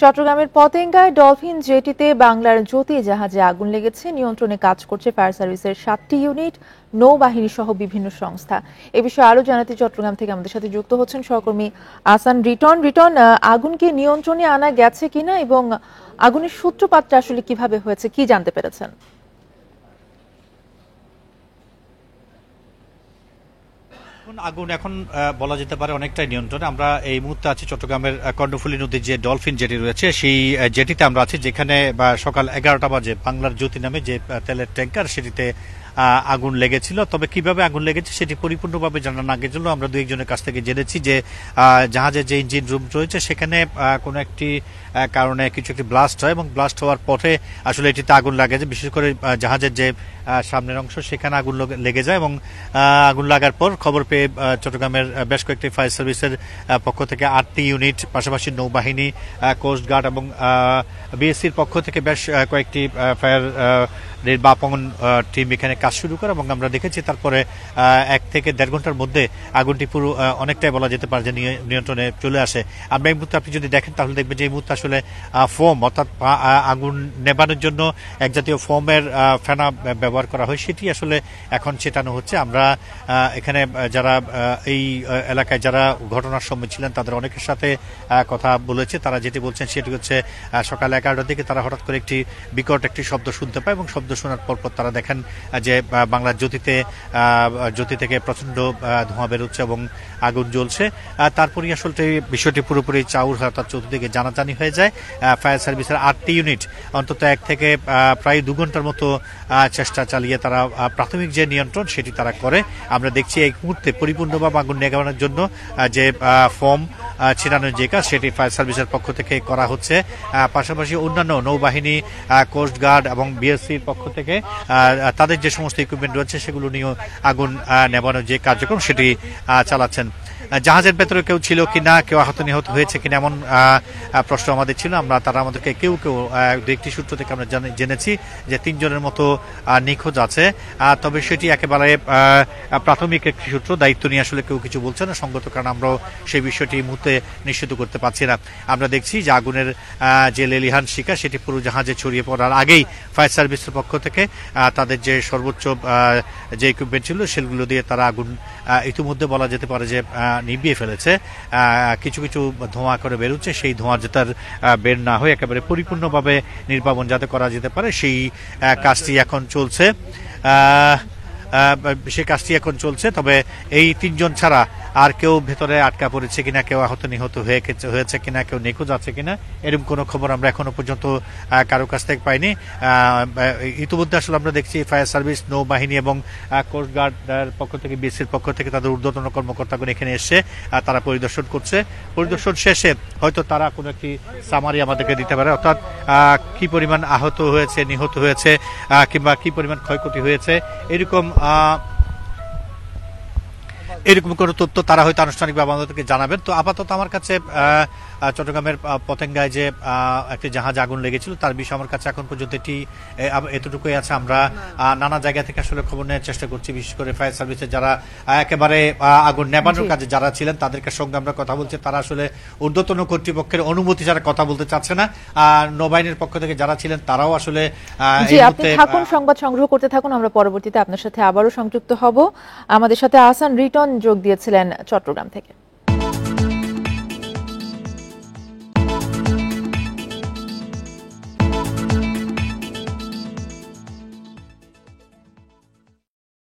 চট্টগ্রামের পতেঙ্গায় ডলফিন জেটিতে বাংলার জ্যোতি জাহাজে আগুন লেগেছে। নিয়ন্ত্রণে কাজ করছে ফায়ার সার্ভিসের ৭টি ইউনিট, নৌবাহিনী সহ বিভিন্ন সংস্থা। এ বিষয়ে আরো জানাতে চট্টগ্রাম থেকে আমাদের সাথে যুক্ত হচ্ছেন সহকর্মী আহসান রিটন। আগুনকে নিয়ন্ত্রণে আনা গেছে কিনা এবং আগুনের সূত্রপাতটা আসলে কিভাবে হয়েছে, কি জানতে পেরেছেন? আগুন এখন বলা যেতে পারে অনেকটাই নিয়ন্ত্রণে। আমরা এই মুহূর্তে আছি চট্টগ্রামের কর্ণফুলী নদীর যে ডলফিন জেটি রয়েছে সেই জেটিতে আমরা আছি, যেখানে সকাল 11টা বাজে বাংলার জ্যোতি নামে যে তেলের ট্যাঙ্কার সেটিতে আগুন লেগেছিল। তবে কিভাবে আগুন লেগেছে সেটি পরিপূর্ণভাবে জানা না গেছিল। আমরা দু একজনের কাছ থেকে জেনেছি যে জাহাজের যে ইঞ্জিন রুম রয়েছে সেখানে কোনো একটি কারণে কিছু একটি ব্লাস্ট হয় এবং ব্লাস্ট হওয়ার পথে আসলে এটিতে আগুন লাগে, যে বিশেষ করে জাহাজের যে সামনের অংশ সেখানে আগুন লেগে যায় এবং আগুন লাগার পর খবর পেয়ে চট্টগ্রামের বেশ কয়েকটি ফায়ার সার্ভিসের পক্ষ থেকে 8টি ইউনিট, পাশাপাশি নৌবাহিনী, কোস্টগার্ড এবং বিএসসির পক্ষ থেকে বেশ কয়েকটি ফায়ার নির্বাপন টিম এখানে কাজ শুরু করে এবং আমরা দেখেছি তারপরে 1 থেকে 1.5 ঘন্টার মধ্যে আগুনটি পুরো অনেকটাই বলা যেতে পারে যে নিয়ন্ত্রণে চলে আসে। আমরা এই মুহূর্তে আপনি যদি দেখেন তাহলে দেখবেন যে এই মুহূর্তে আসলে ফোম, অর্থাৎ আগুন নেবানোর জন্য এক জাতীয় ফোমের ফেনা ব্যবহার করা হয়, সেটি আসলে এখন ছেটানো হচ্ছে। আমরা এখানে যারা এই এলাকায় যারা ঘটনার সময় ছিলেন তাদের অনেকের সাথে কথা বলেছে। তারা যেটি বলছেন সেটি হচ্ছে সকাল 11টার দিকে তারা হঠাৎ করে একটি বিকট একটি শব্দ শুনতে পায় এবং শব্দ শোনার পর তারা দেখেন যে বাংলার জ্যোতি থেকে প্রচন্ড ধোঁয়া বেরোচ্ছে এবং আগুন জ্বলছে। তারপরই আসলে বিষয়টি পুরোপুরি চাউর অর্থাৎ চতুর্দিকে জানাজানি হয়ে যায়। ফায়ার সার্ভিসের 8টি ইউনিট অন্তত 1 থেকে প্রায় 2 ঘন্টার মতো চেষ্টা চালিয়ে তারা প্রাথমিক যে নিয়ন্ত্রণ সেটি তারা করে। আমরা দেখছি এই মুহূর্তে পরিপূর্ণভাবে আগুন নেভানোর জন্য যে ফোম ছিটানোর যে কাজ সেটি ফায়ার সার্ভিসের পক্ষ থেকে করা হচ্ছে। পাশাপাশি অন্যান্য নৌবাহিনী, কোস্টগার্ড এবং বিএসসির পক্ষ থেকে তাদের যে সমস্ত ইকুইপমেন্ট রয়েছে সেগুলো নিয়েও আগুন নেভানোর যে কার্যক্রম সেটি চালাচ্ছেন। জাহাজের ভেতরে কেউ ছিল কিনা, কেউ আহত নিহত হয়েছে কিনা এমন প্রশ্ন আমাদের ছিল। তারা আমাদেরকে কেউ একটি সূত্র থেকে আমরা জেনেছি যে 3 জনের মতো নিখোঁজ আছে। তবে সেটি একেবারে প্রাথমিক একটি সূত্র, দায়িত্ব নিয়ে আসলে কেউ কিছু বলছে না। সঙ্গত কারণ আমরাও সেই বিষয়টি এই মুহূর্তে নিশ্চিত করতে পারছি না। আমরা দেখছি যে আগুনের যে লেলিহান শিকা সেটি পুরো জাহাজে ছড়িয়ে পড়ার আগেই ফায়ার সার্ভিসের পক্ষ থেকে তাদের যে সর্বোচ্চ যে ইকুইপমেন্ট ছিল সেগুলো দিয়ে তারা আগুন ইতিমধ্যে বলা যেতে পারে যে নিভিয়ে ফেলেছে। কিছু কিছু ধোঁয়া করে বেরোচ্ছে, সেই ধোঁয়া যাতে বের না হয়ে একেবারে পরিপূর্ণভাবে নির্বাপন যাতে করা যেতে পারে সেই কাজটি এখন চলছে। তবে এই 3 জন ছাড়া আর কেউ ভেতরে আটকা পড়েছে কিনা, কেউ আহত নিহত হয়েছে কিনা, কেউ নিখোঁজ আছে কিনা এরকম কোনো খবর আমরা এখনো পর্যন্ত কারো কাছ থেকে পাইনি। ইতিমধ্যে আসলে আমরা দেখছি ফায়ার সার্ভিস, নৌবাহিনী এবং কোস্টগার্ডের পক্ষ থেকে, বিএসসির পক্ষ থেকে তাদের ঊর্ধ্বতন কর্মকর্তাগণ এখানে এসে তারা পরিদর্শন করছে। পরিদর্শন শেষে হয়তো তারা কোনো একটি সামারি আমাদেরকে দিতে পারে, অর্থাৎ কি পরিমাণ আহত হয়েছে, নিহত হয়েছে কিংবা কি পরিমাণ ক্ষয়ক্ষতি হয়েছে এরকম কোনো তথ্য তারা হয়তো আনুষ্ঠানিকভাবে আমাদেরকে জানাবেন। তো আপাতত আমার কাছে চট্টগ্রামের পতেঙ্গায় যে একটি জাহাজ আগুন লেগেছিল তার বিষয়ে আমার কাছে এখন পর্যন্ত এতটুকুই আছে। আমরা নানা জায়গা থেকে আসলে খবর নেওয়ার চেষ্টা করছি, বিশেষ করে ফায়ার সার্ভিসের যারা একেবারে আগুন নেভানোর কাজে যারা ছিলেন তাদের সঙ্গে আমরা কথা বলছি। তারা আসলে ঊর্ধ্বতন কর্তৃপক্ষের অনুমতি ছাড়া কথা বলতে চাচ্ছে না। নৌবাহিনীর পক্ষ থেকে যারা ছিলেন তারাও আসলে আপনি থাকুন, সংবাদ সংগ্রহ করতে থাকুন, আমরা পরবর্তীতে আপনার সাথে আবারও সংযুক্ত হব। আমাদের সাথে আহসান রিটন যোগ দিয়েছিলেন চট্টগ্রাম থেকে।